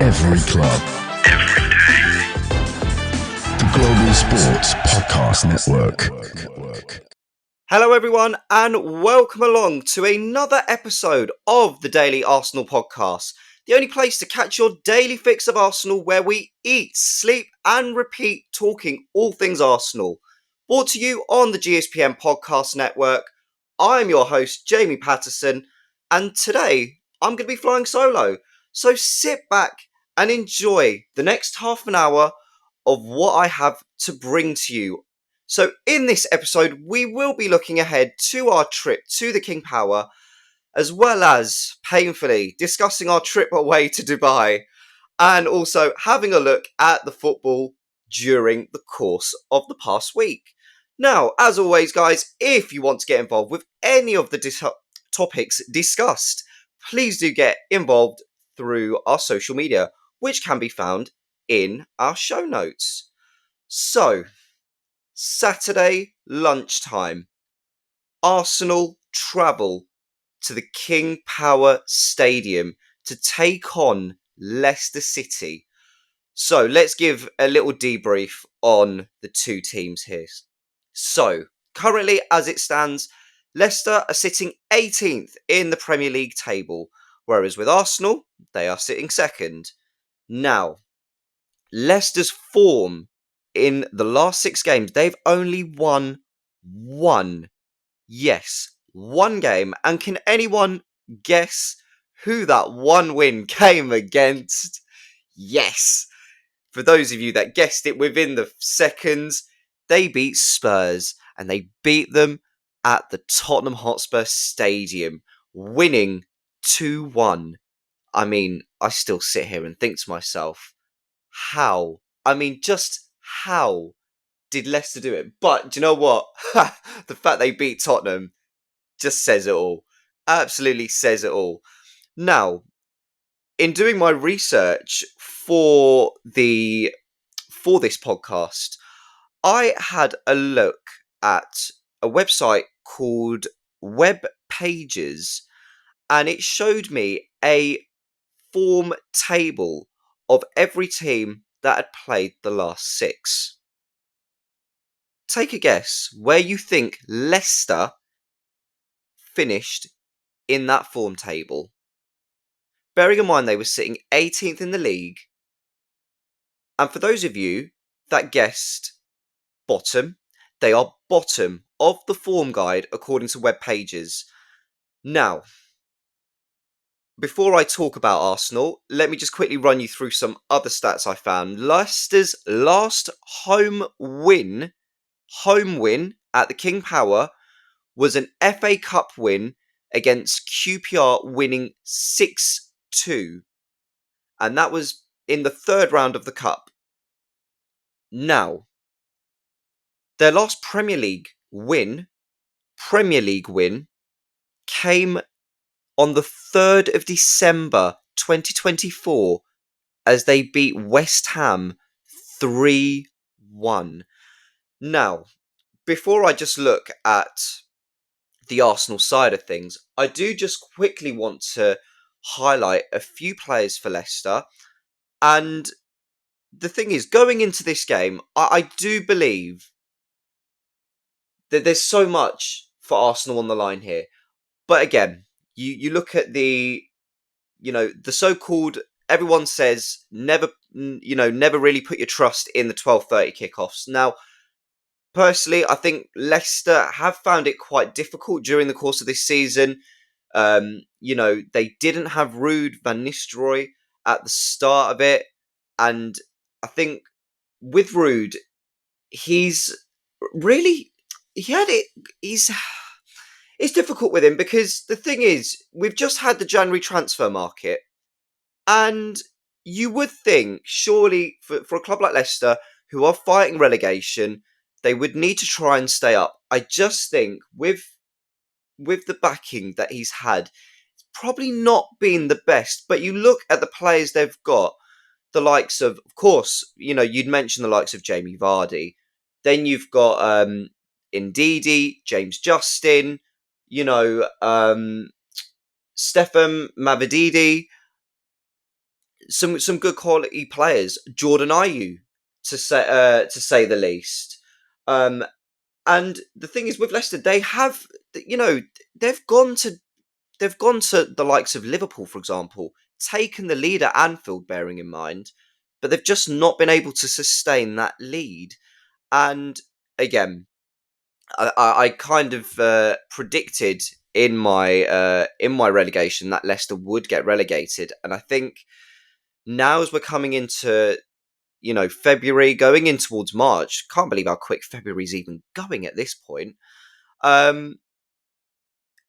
every club. Every day. The Global Sports Podcast Network. Hello everyone and welcome along to another episode of the Daily Arsenal Podcast, the only place to catch your daily fix of Arsenal where we eat, sleep and repeat talking all things Arsenal. Brought to you on the GSPN Podcast Network. I'm your host Jamie Patterson and today I'm going to be flying solo. So sit back and enjoy the next half an hour of what I have to bring to you. So in this episode, we will be looking ahead to our trip to the King Power, as well as, painfully, discussing our trip away to Dubai, and also having a look at the football during the course of the past week. Now, as always, guys, if you want to get involved with any of the topics discussed, please do get involved through our social media, which can be found in our show notes. So, Saturday lunchtime, Arsenal travel to the King Power Stadium to take on Leicester City. So let's give a little debrief on the two teams here. So currently as it stands, Leicester are sitting 18th in the Premier League table, whereas with Arsenal, they are sitting second. Now, Leicester's form in the last 6 games, they've only won one. Yes, one game. And can anyone guess who that one win came against? Yes. For those of you that guessed it within the seconds, they beat Spurs and they beat them at the Tottenham Hotspur Stadium, winning 2-1. I mean, I still sit here and think to myself, how? I mean, just how did Leicester do it? But do you know what? The fact they beat Tottenham just says it all. Absolutely says it all. Now, in doing my research for this podcast, I had a look at a website called Web Pages, and it showed me a form table of every team that had played the last 6. Take a guess where you think Leicester finished in that form table. Bearing in mind they were sitting 18th in the league. And for those of you that guessed bottom, they are bottom of the form guide according to Web Pages. Now, before I talk about Arsenal, let me just quickly run you through some other stats I found. Leicester's last home win at the King Power was an FA Cup win against QPR, winning 6-2. And that was in the 3rd round of the Cup. Now, their last Premier League win came on the 3rd of December 2024 as they beat West Ham 3-1. Now, before I just look at the Arsenal side of things, I do just quickly want to highlight a few players for Leicester. And the thing is, going into this game, I do believe that there's so much for Arsenal on the line here. But again, you look at the so-called, everyone says, never really put your trust in the 12:30 kickoffs. Now, personally, I think Leicester have found it quite difficult during the course of this season. They didn't have Ruud van Nistelrooy at the start of it. And I think with Ruud, it's difficult with him because the thing is, we've just had the January transfer market. And you would think, surely, for a club like Leicester, who are fighting relegation, they would need to try and stay up. I just think with the backing that he's had, it's probably not been the best. But you look at the players they've got, the likes of course, you'd mention the likes of Jamie Vardy. Then you've got Ndidi, James Justin, Stefan Mavididi. some good quality players, Jordan Ayew to say the least. And the thing is with Leicester, they have, they've gone to the likes of Liverpool, for example, taken the lead at Anfield, bearing in mind, but they've just not been able to sustain that lead. And again, I kind of predicted in my relegation that Leicester would get relegated, and I think now as we're coming into February, going in towards March, can't believe how quick February's even going at this point. Um,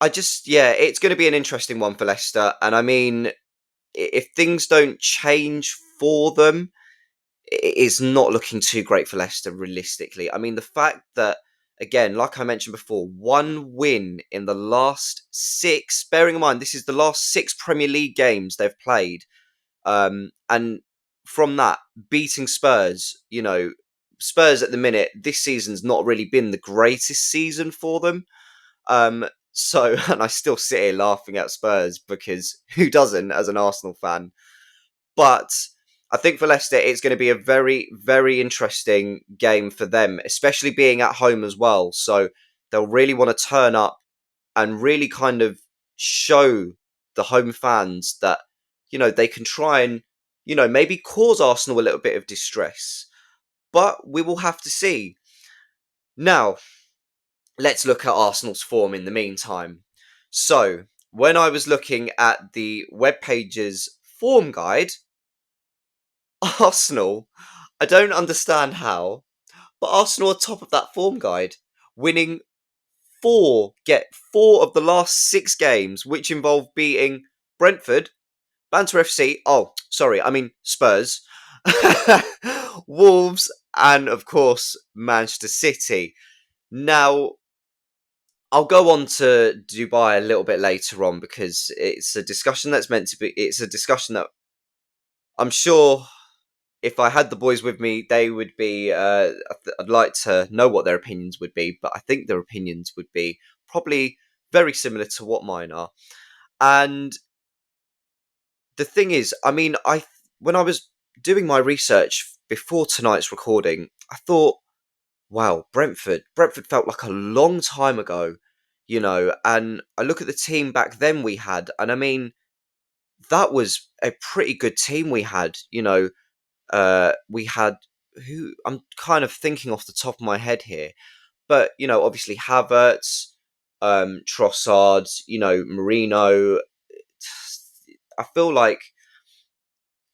it's going to be an interesting one for Leicester, and I mean, if things don't change for them, it's not looking too great for Leicester, realistically. I mean, the fact that, again, like I mentioned before, one win in the last six, bearing in mind, this is the last six Premier League games they've played. And from that, beating Spurs, Spurs at the minute, this season's not really been the greatest season for them. So, and I still sit here laughing at Spurs because who doesn't as an Arsenal fan? But I think for Leicester, it's going to be a very, very interesting game for them, especially being at home as well. So they'll really want to turn up and really kind of show the home fans that, they can try and, maybe cause Arsenal a little bit of distress. But we will have to see. Now, let's look at Arsenal's form in the meantime. So, when I was looking at the web page's form guide, Arsenal, I don't understand how, but Arsenal are top of that form guide, winning four of the last six games, which involve beating Brentford, Banter FC, Spurs, Wolves, and of course, Manchester City. Now, I'll go on to Dubai a little bit later on because it's a discussion it's a discussion that I'm sure if I had the boys with me, they would be, I'd like to know what their opinions would be, but I think their opinions would be probably very similar to what mine are. And the thing is, I mean, when I was doing my research before tonight's recording, I thought, wow, Brentford felt like a long time ago, and I look at the team back then we had, and I mean, that was a pretty good team we had, we had who I'm kind of thinking off the top of my head here, but obviously Havertz, Trossard, Marino. I feel like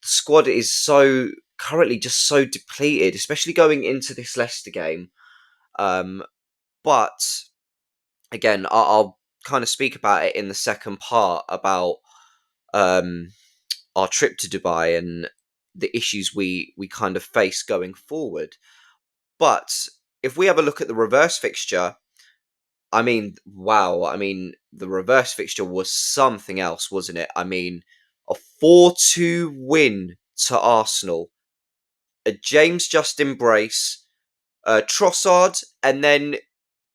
the squad is so currently just so depleted, especially going into this Leicester game. But again, I'll kind of speak about it in the second part about our trip to Dubai and the issues we kind of face going forward. But if we have a look at the reverse fixture, I mean, wow. I mean, the reverse fixture was something else, wasn't it? I mean, a 4-2 win to Arsenal, a James Justin brace, Trossard, and then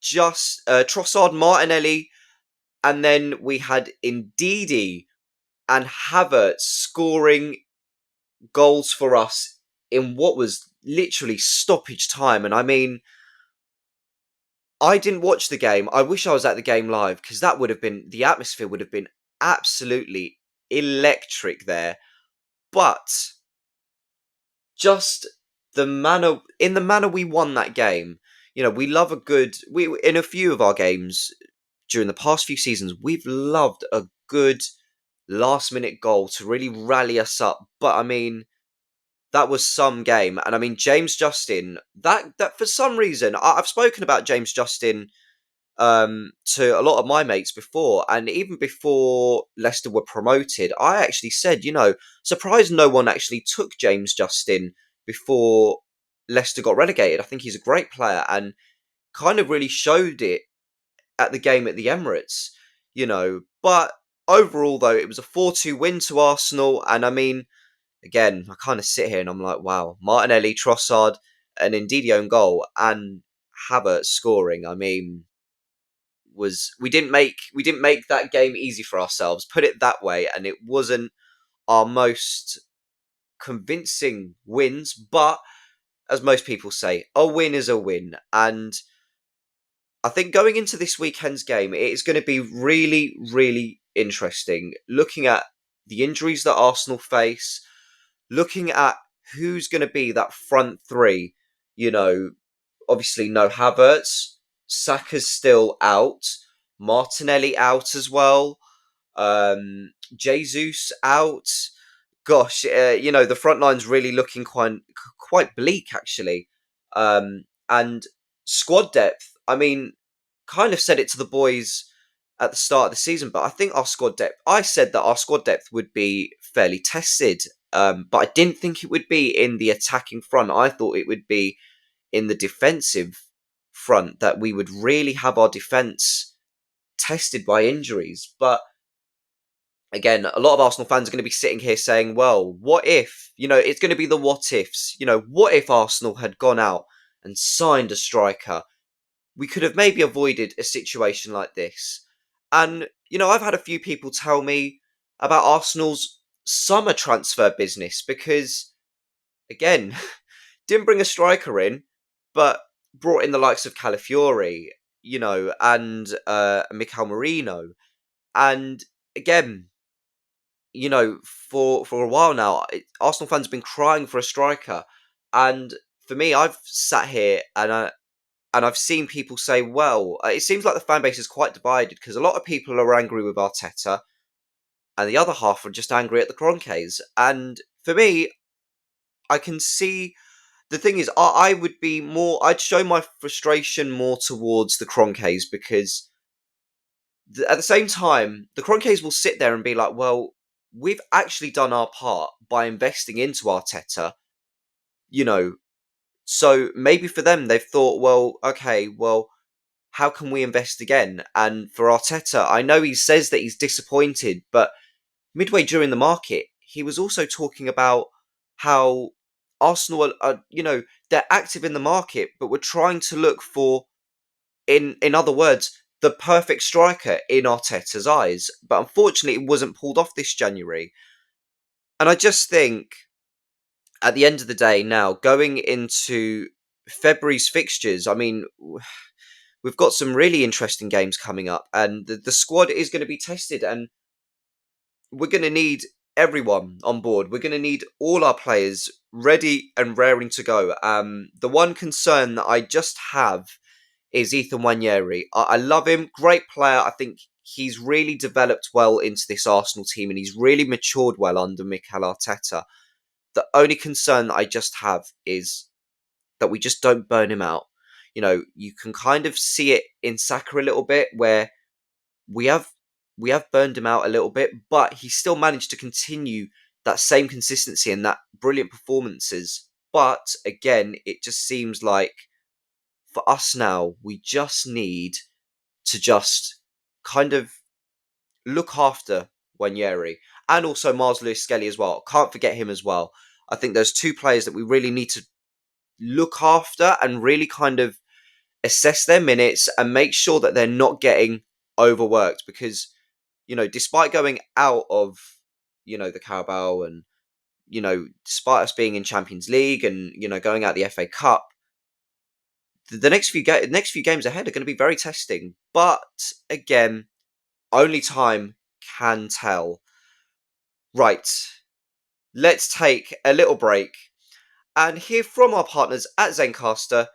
just Trossard, Martinelli, and then we had Ndidi and Havertz scoring goals for us in what was literally stoppage time. And I mean, I didn't watch the game. I wish I was at the game live because that would have been, the atmosphere would have been absolutely electric there. But just in the manner we won that game, we love in a few of our games during the past few seasons, we've loved a good last minute goal to really rally us up. But I mean, that was some game. And I mean, James Justin, that for some reason, I've spoken about James Justin to a lot of my mates before, and even before Leicester were promoted, I actually said, surprised no one actually took James Justin before Leicester got relegated. I think he's a great player and kind of really showed it at the game at the Emirates, But overall, though, it was a 4-2 win to Arsenal, and I mean, again, I kind of sit here and I'm like, wow, Martinelli, Trossard, an Ndidi own goal, and Havertz scoring. I mean, we didn't make that game easy for ourselves. Put it that way, and it wasn't our most convincing wins, but as most people say, a win is a win. And I think going into this weekend's game, it is going to be really, really interesting looking at the injuries that Arsenal face, looking at who's going to be that front three. You know, obviously no Havertz, Saka's still out, Martinelli out as well, Jesus out. Gosh, the front line's really looking quite bleak actually. And squad depth. I mean, kind of said it to the boys at the start of the season, but I think our squad depth. I said that our squad depth would be fairly tested, but I didn't think it would be in the attacking front. I thought it would be in the defensive front that we would really have our defence tested by injuries. But again, a lot of Arsenal fans are going to be sitting here saying, well, what if? It's going to be the what ifs. What if Arsenal had gone out and signed a striker? We could have maybe avoided a situation like this. And, I've had a few people tell me about Arsenal's summer transfer business because, again, didn't bring a striker in, but brought in the likes of Calafiori, and Mikel Merino. And again, for a while now, Arsenal fans have been crying for a striker. And for me, I've sat here and I've seen people say, well, it seems like the fan base is quite divided because a lot of people are angry with Arteta and the other half are just angry at the Kroenkes. And for me, I can see the thing is, I would be more, I'd show my frustration more towards the Kroenkes because at the same time, the Kroenkes will sit there and be like, well, we've actually done our part by investing into Arteta, so maybe for them, they've thought, well, okay, well, how can we invest again? And for Arteta, I know he says that he's disappointed, but midway during the market, he was also talking about how Arsenal are they're active in the market, but we're trying to look for, in other words, the perfect striker in Arteta's eyes. But unfortunately, it wasn't pulled off this January. And I just think, at the end of the day, now going into February's fixtures, I mean, we've got some really interesting games coming up, and the squad is going to be tested, and we're going to need everyone on board. We're going to need all our players ready and raring to go. The one concern that I just have is Ethan Nwaneri. I love him, great player. I think he's really developed well into this Arsenal team, and he's really matured well under Mikel Arteta. The only concern that I just have is that we just don't burn him out. You can kind of see it in Saka a little bit, where we have burned him out a little bit, but he still managed to continue that same consistency and that brilliant performances. But again, it just seems like for us now, we just need to just kind of look after Nwaneri and also Mars Lewis Skelly as well. Can't forget him as well. I think there's two players that we really need to look after and really kind of assess their minutes and make sure that they're not getting overworked because, despite going out of, the Carabao and, despite us being in Champions League and, going out the FA Cup, the next few games ahead are going to be very testing. But again, only time can tell. Right. Let's take a little break and hear from our partners at Zencastr,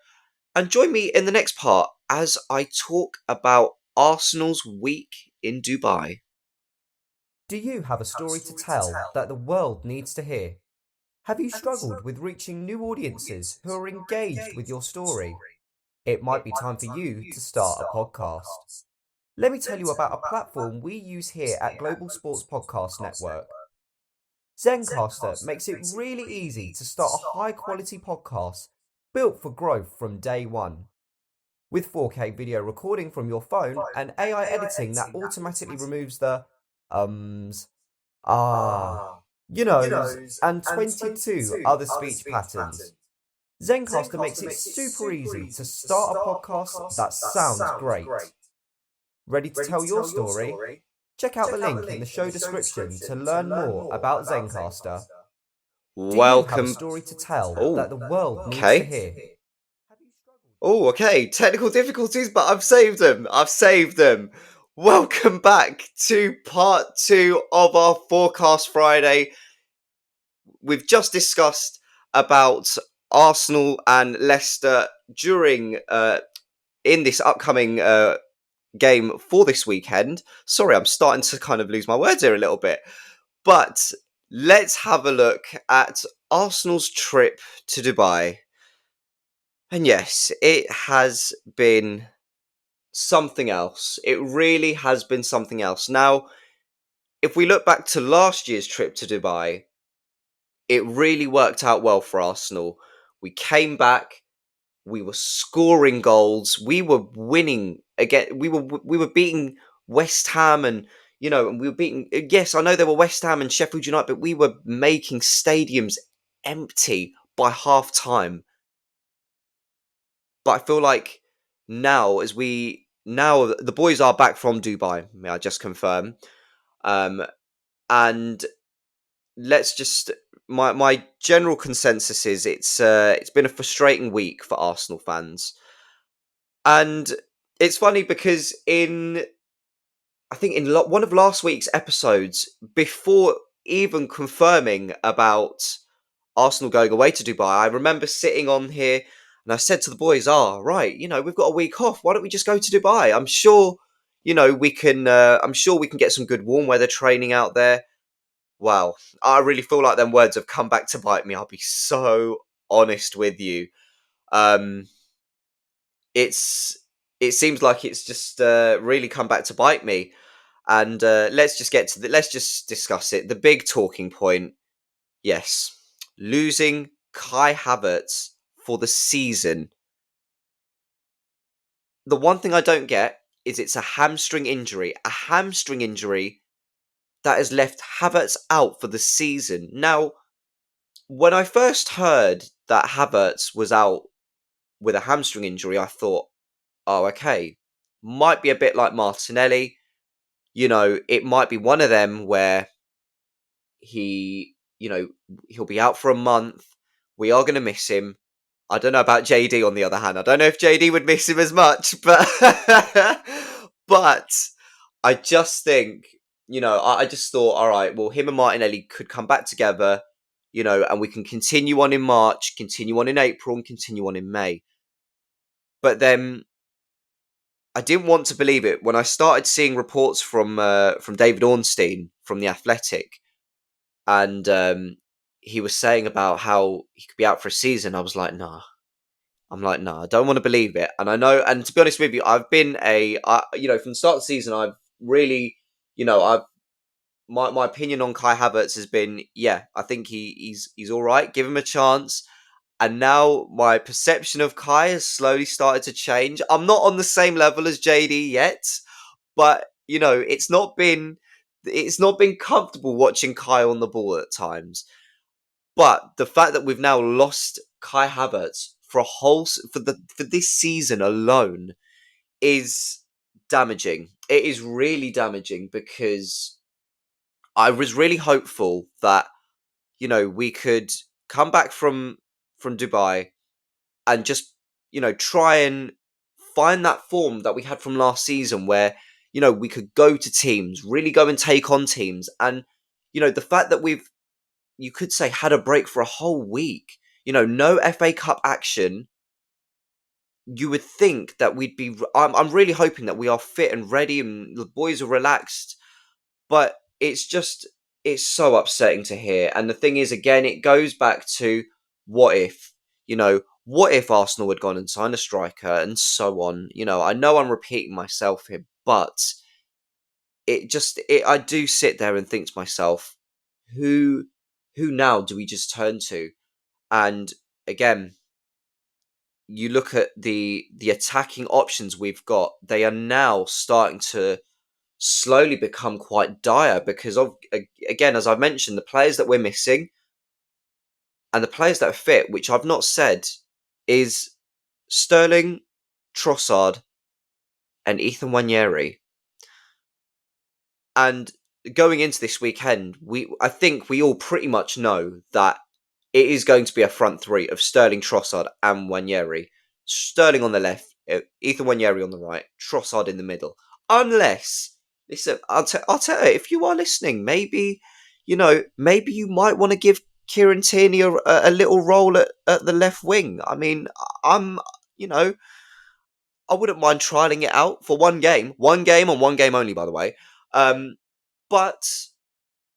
and join me in the next part as I talk about Arsenal's week in Dubai. Do you have a story to tell that the world needs to hear? Have you struggled with reaching new audiences who are engaged with your story? It might be time for you to start a podcast. Let me tell you about a platform we use here at Global Sports Podcast Network. Zencastr makes it really easy to start a high-quality podcast built for growth from day one. With 4K video recording from your phone and AI editing that automatically removes the and 22 other speech patterns. Zencastr makes it super easy to start a podcast that sounds great. Ready to tell your story? Check out the link in the show description to learn more about Zencastr. Do you have a Welcome. story to tell Oh, that the world needs to okay. hear? Oh, okay. Technical difficulties, but I've saved them. I've saved them. Welcome back to part 2 of our Forecast Friday. We've just discussed about Arsenal and Leicester during in this upcoming game for this weekend. Sorry, I'm starting to kind of lose my words here a little bit. But let's have a look at Arsenal's trip to Dubai. And yes, it has been something else. It really has been something else. Now, if we look back to last year's trip to Dubai, it really worked out well for Arsenal. We came back, we were scoring goals, we were winning again. We were beating West Ham, and and we were beating. Yes, I know they were West Ham and Sheffield United, but we were making stadiums empty by half time. But I feel like now, now the boys are back from Dubai. May I just confirm? Um, and let's just my general consensus is it's been a frustrating week for Arsenal fans, and it's funny because in I think in one of last week's episodes, before even confirming about Arsenal going away to Dubai, I remember sitting on here and I said to the boys, right, we've got a week off. Why don't we just go to Dubai? I'm sure, we can. I'm sure we can get some good warm weather training out there. Wow, I really feel like them words have come back to bite me. I'll be so honest with you. Um, it's it seems like it's just really come back to bite me. And let's just discuss it. The big talking point, yes, losing Kai Havertz for the season. The one thing I don't get is it's a hamstring injury. A hamstring injury that has left Havertz out for the season. Now, when I first heard that Havertz was out with a hamstring injury, I thought, oh, okay, might be a bit like Martinelli. It might be one of them where he'll be out for a month. We are going to miss him. I don't know about JD on the other hand. I don't know if JD would miss him as much, but but I just think, I just thought, all right, well, him and Martinelli could come back together, and we can continue on in March, continue on in April, and continue on in May. But then I didn't want to believe it when I started seeing reports from David Ornstein from The Athletic, and he was saying about how he could be out for a season. I was like, nah. I'm like, no, I don't want to believe it. And I know, and to be honest with you, I've been from the start of the season, I've really, I've my opinion on Kai Havertz has been, yeah, I think he's all right. Give him a chance. And now my perception of Kai has slowly started to change. I'm not on the same level as JD yet, but it's not been comfortable watching Kai on the ball at times. But the fact that we've now lost Kai Havertz for this season alone is damaging. It is really damaging because I was really hopeful that we could come back from Dubai and just try and find that form that we had from last season where we could go to teams, really go and take on teams, and the fact that we've you could say had a break for a whole week. No FA Cup action. You would think that we'd be. I'm really hoping that we are fit and ready, and the boys are relaxed. But it's so upsetting to hear. And the thing is, again, it goes back to what if. What if Arsenal had gone and signed a striker and so on. I know I'm repeating myself here, but I do sit there and think to myself, who now do we just turn to? And again, you look at the attacking options we've got, they are now starting to slowly become quite dire because of, again, as I've mentioned, the players that we're missing and the players that are fit, which I've not said, is Sterling, Trossard, and Ethan Wanyeri. And going into this weekend, I think we all pretty much know that it is going to be a front three of Sterling, Trossard, and Nwaneri. Sterling on the left, Ethan Nwaneri on the right, Trossard in the middle. Unless, listen, I'll tell you, if you are listening, maybe you might want to give Kieran Tierney a little role at the left wing. I mean, I'm, I wouldn't mind trialing it out for one game and one game only, by the way. But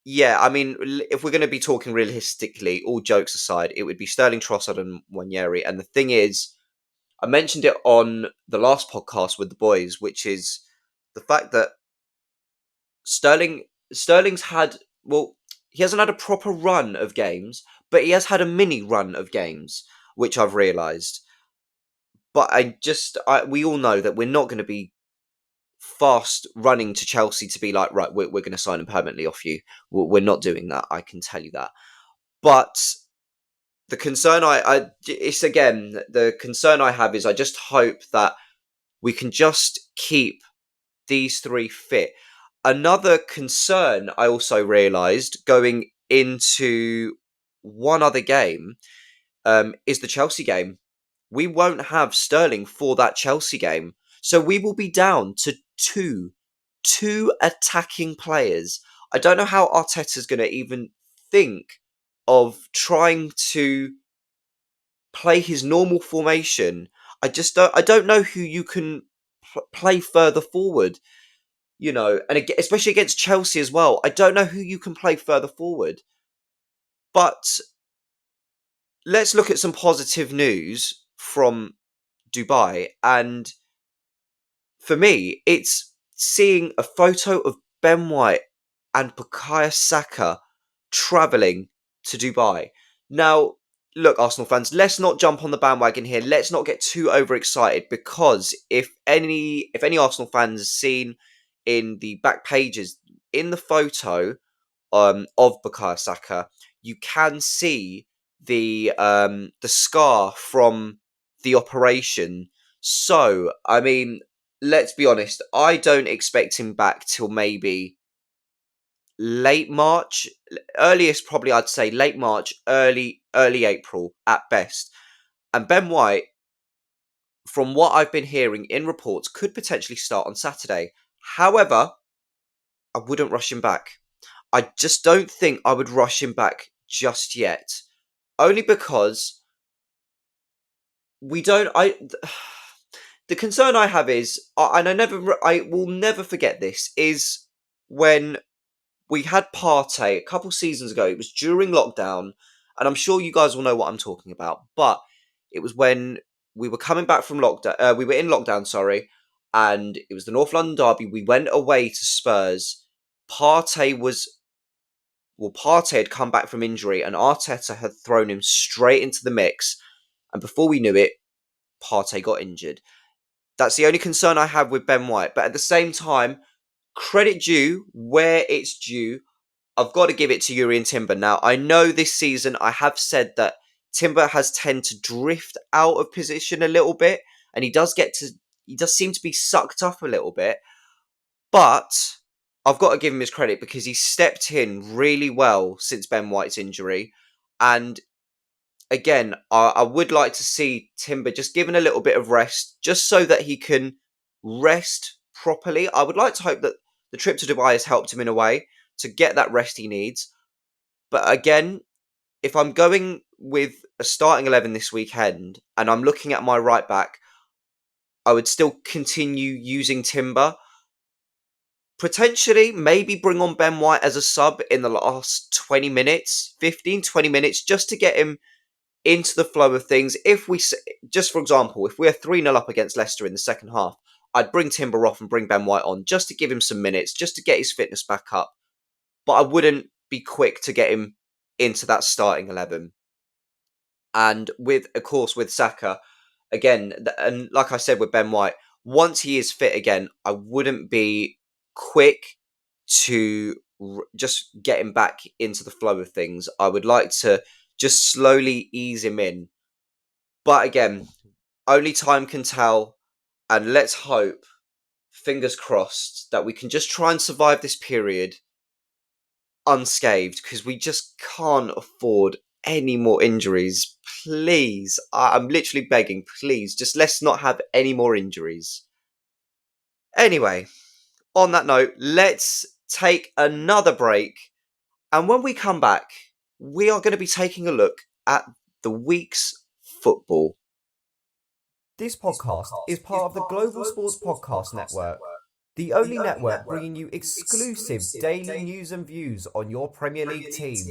yeah, I mean, if we're going to be talking realistically, all jokes aside, it would be Sterling, Trossard, and Nwaneri. And the thing is, I mentioned it on the last podcast with the boys, which is the fact that Sterling's had, well, he hasn't had a proper run of games, but he has had a mini run of games, which I've realised. But we all know that we're not going to be fast running to Chelsea to be like, right, we're going to sign him permanently off you. We're not doing that. I can tell you that. But the concern the concern I have is I just hope that we can just keep these three fit. Another concern I also realised going into one other game is the Chelsea game. We won't have Sterling for that Chelsea game. So we will be down to two attacking players. I don't know how Arteta's going to even think of trying to play his normal formation. I don't know who you can play further forward, and especially against Chelsea as well. I don't know who you can play further forward. But let's look at some positive news from Dubai, and for me, it's seeing a photo of Ben White and Bukayo Saka travelling to Dubai. Now, look, Arsenal fans, let's not jump on the bandwagon here. Let's not get too overexcited, because if any Arsenal fans have seen in the back pages, in the photo of Bukayo Saka, you can see the scar from the operation. So, I mean, let's be honest, I don't expect him back till maybe late March. Earliest, probably, I'd say late March, early April at best. And Ben White, from what I've been hearing in reports, could potentially start on Saturday. However, I wouldn't rush him back. I just don't think I would rush him back just yet. Only because we don't... The concern I have is, and I will never forget this, is when we had Partey a couple seasons ago. It was during lockdown, and I'm sure you guys will know what I'm talking about. But it was when we were coming back from lockdown. We were in lockdown, sorry, and it was the North London derby. We went away to Spurs. Partey had come back from injury, and Arteta had thrown him straight into the mix. And before we knew it, Partey got injured. That's the only concern I have with Ben White. But at the same time, credit due where it's due. I've got to give it to Yuri and Timber. Now, I know this season I have said that Timber has tended to drift out of position a little bit, and he does seem to be sucked up a little bit. But I've got to give him his credit, because he stepped in really well since Ben White's injury. And again, I would like to see Timber just given a little bit of rest, just so that he can rest properly. I would like to hope that the trip to Dubai has helped him in a way to get that rest he needs. But again, if I'm going with a starting 11 this weekend and I'm looking at my right back, I would still continue using Timber. Potentially, maybe bring on Ben White as a sub in the last 20 minutes, 15, 20 minutes, just to get him into the flow of things. Just for example, if we're 3-0 up against Leicester in the second half, I'd bring Timber off and bring Ben White on just to give him some minutes, just to get his fitness back up. But I wouldn't be quick to get him into that starting 11. And with Saka, again, and like I said with Ben White, once he is fit again, I wouldn't be quick to just get him back into the flow of things. I would like to just slowly ease him in. But again, only time can tell. And let's hope, fingers crossed, that we can just try and survive this period unscathed, because we just can't afford any more injuries. Please. I'm literally begging, please, just let's not have any more injuries. Anyway, on that note, let's take another break. And when we come back, we are going to be taking a look at the week's football. This podcast is part of the Global Sports Podcast Network, the only network bringing you exclusive daily news and views on your Premier League team,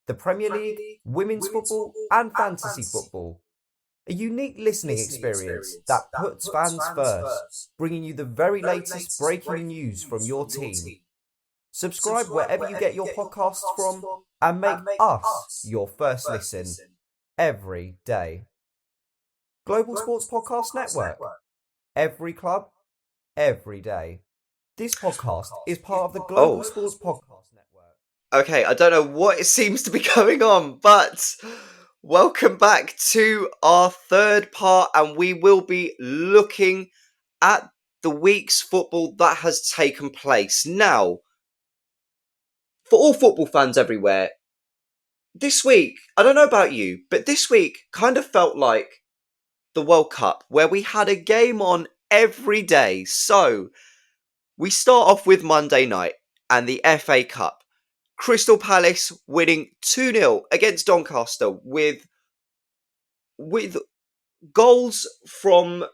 the Premier League, women's football, and fantasy football. A unique listening experience that puts fans first, bringing you the very latest breaking news from your team. Subscribe wherever you get your podcasts from and make us your first listen every day. Global Sports Podcast Network. Every club, every day. This podcast is part of the Global Sports Podcast Network. Okay, I don't know what it seems to be going on, but welcome back to our third part, and we will be looking at the week's football that has taken place. Now, for all football fans everywhere, this week, I don't know about you, but this week kind of felt like the World Cup, where we had a game on every day. So, we start off with Monday night and the FA Cup. Crystal Palace winning 2-0 against Doncaster with goals from,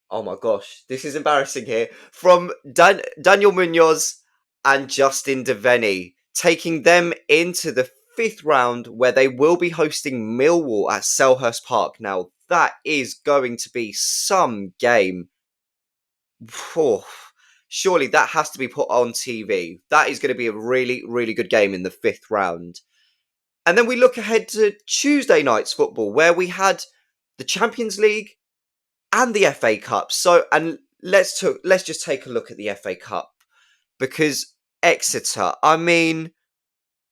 oh my gosh, this is embarrassing here, from Daniel Munoz and Justin Devaney, taking them into the fifth round where they will be hosting Millwall at Selhurst Park. Now, that is going to be some game. Surely that has to be put on TV. That is going to be a really, really good game in the fifth round. And then we look ahead to Tuesday night's football, where we had the Champions League and the FA Cup. So, and let's just take a look at the FA Cup, because Exeter, I mean,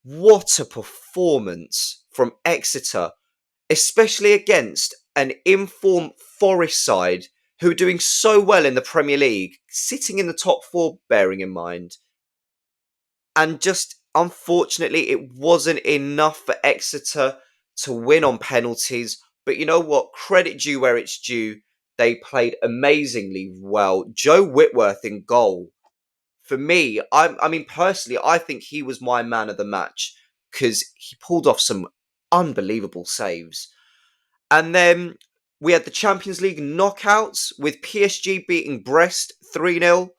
what a performance from Exeter, especially against an informed Forest side who are doing so well in the Premier League, sitting in the top four, bearing in mind. And just, unfortunately, it wasn't enough for Exeter to win on penalties. But you know what? Credit due where it's due. They played amazingly well. Joe Whitworth in goal. For me, I mean, personally, I think he was my man of the match because he pulled off some unbelievable saves. And then we had the Champions League knockouts with PSG beating Brest 3-0,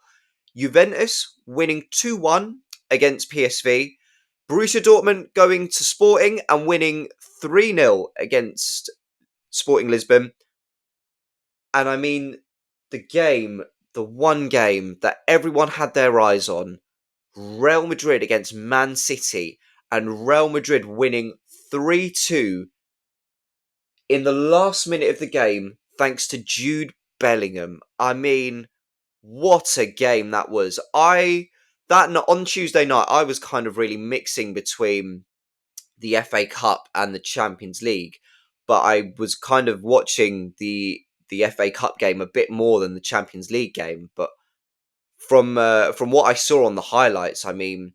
Juventus winning 2-1 against PSV, Borussia Dortmund going to Sporting and winning 3-0 against Sporting Lisbon. And I mean, the one game that everyone had their eyes on, Real Madrid against Man City, and Real Madrid winning 3-2 in the last minute of the game, thanks to Jude Bellingham. I mean, what a game that was. On Tuesday night, I was kind of really mixing between the FA Cup and the Champions League, but I was kind of watching the FA Cup game a bit more than the Champions League game. But from what I saw on the highlights, I mean,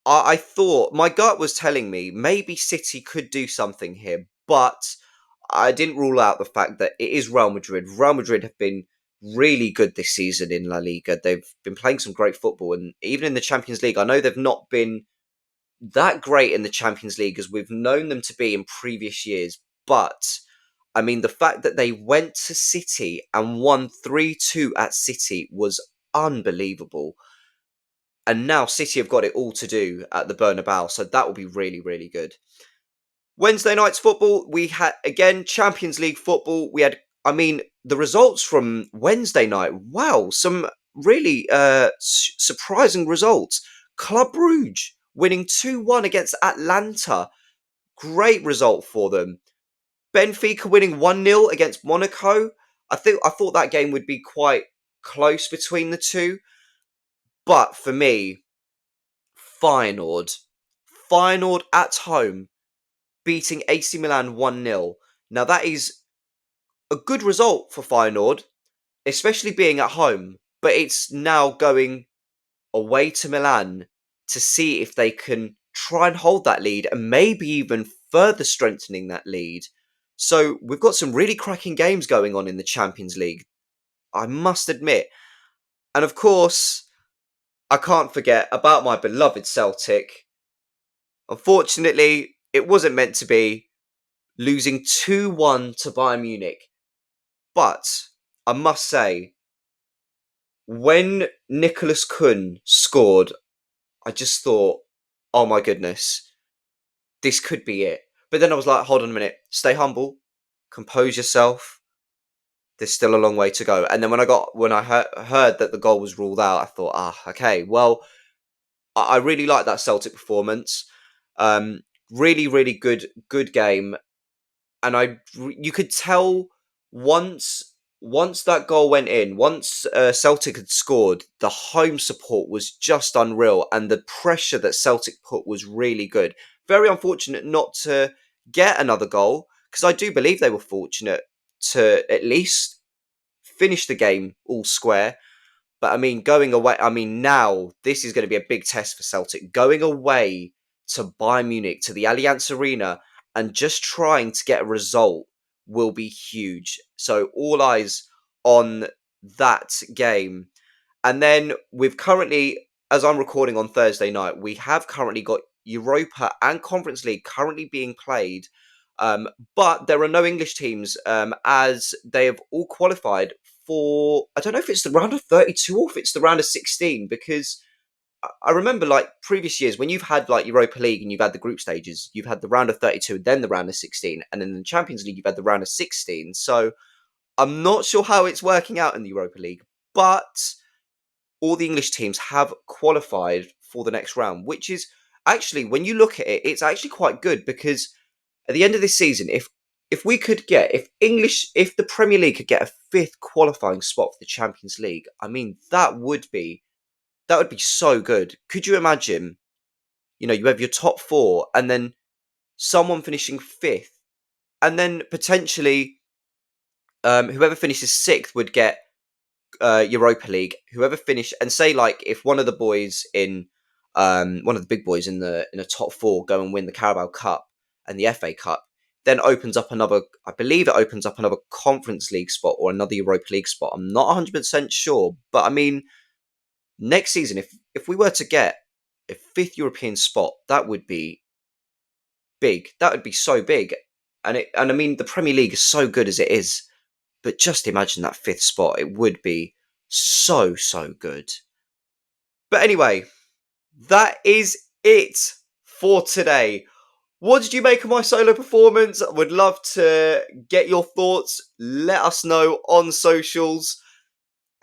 I thought my gut was telling me maybe City could do something here, but I didn't rule out the fact that it is Real Madrid. Real Madrid have been really good this season in La Liga. They've been playing some great football, and even in the Champions League, I know they've not been that great in the Champions League as we've known them to be in previous years. But I mean, the fact that they went to City and won 3-2 at City was unbelievable. And now City have got it all to do at the Bernabeu, so that will be really, really good. Wednesday night's football, we had, again, Champions League football. We had, I mean, the results from Wednesday night, wow, some really surprising results. Club Brugge winning 2-1 against Atlanta. Great result for them. Benfica winning 1-0 against Monaco. I thought that game would be quite close between the two. But for me, Feyenoord at home beating AC Milan 1-0. Now that is a good result for Feyenoord, especially being at home, but it's now going away to Milan to see if they can try and hold that lead and maybe even further strengthening that lead. So we've got some really cracking games going on in the Champions League, I must admit. And of course, I can't forget about my beloved Celtic. Unfortunately, it wasn't meant to be, losing 2-1 to Bayern Munich. But I must say, when Nicholas Kuhn scored, I just thought, oh my goodness, this could be it. But then I was like, hold on a minute, stay humble, compose yourself. There's still a long way to go. And then when I heard that the goal was ruled out, I thought, okay, well, I really like that Celtic performance. Really, really good game. And you could tell once that goal went in, once Celtic had scored, the home support was just unreal, and the pressure that Celtic put was really good. Very unfortunate not to get another goal, because I do believe they were fortunate to at least finish the game all square. But I mean, going away, now this is going to be a big test for Celtic. Going away to Bayern Munich, to the Allianz Arena, and just trying to get a result will be huge. So all eyes on that game. And then we've currently, as I'm recording on Thursday night, we have currently got Europa and Conference League currently being played. But there are no English teams as they have all qualified for, I don't know if it's the round of 32 or if it's the round of 16, because I remember like previous years when you've had like Europa League and you've had the group stages, you've had the round of 32, then the round of 16, and then in the Champions League you've had the round of 16. So I'm not sure how it's working out in the Europa League, but all the English teams have qualified for the next round, which is actually, when you look at it, it's actually quite good, because at the end of this season, if the Premier League could get a fifth qualifying spot for the Champions League, I mean, that would be so good. Could you imagine, you have your top four and then someone finishing fifth, and then potentially whoever finishes sixth would get Europa League. Whoever finished, and say like if one of the boys in one of the big boys in the top four go and win the Carabao Cup and the FA Cup, then opens up another, I believe it opens up another Conference League spot or another Europa League spot. I'm not 100% sure, but I mean, next season, if we were to get a fifth European spot, that would be big. That would be so big. And I mean, the Premier League is so good as it is, but just imagine that fifth spot. It would be so good. But anyway, that is it for today. What did you make of my solo performance? I would love to get your thoughts. Let us know on socials.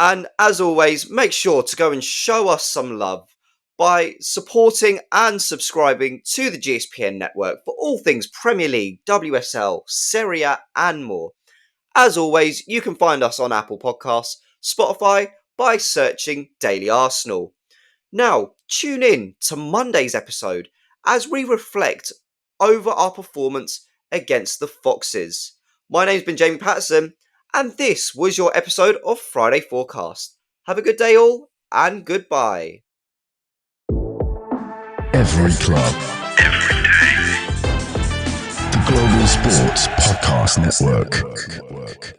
And as always, make sure to go and show us some love by supporting and subscribing to the GSPN network for all things Premier League, WSL, Serie A and more. As always, you can find us on Apple Podcasts, Spotify by searching Daily Arsenal. Now, tune in to Monday's episode as we reflect over our performance against the Foxes. My name's been Jamie Patterson, and this was your episode of Friday Forecast. Have a good day all, and goodbye. Every club. Every day. The Global Sports Podcast Network.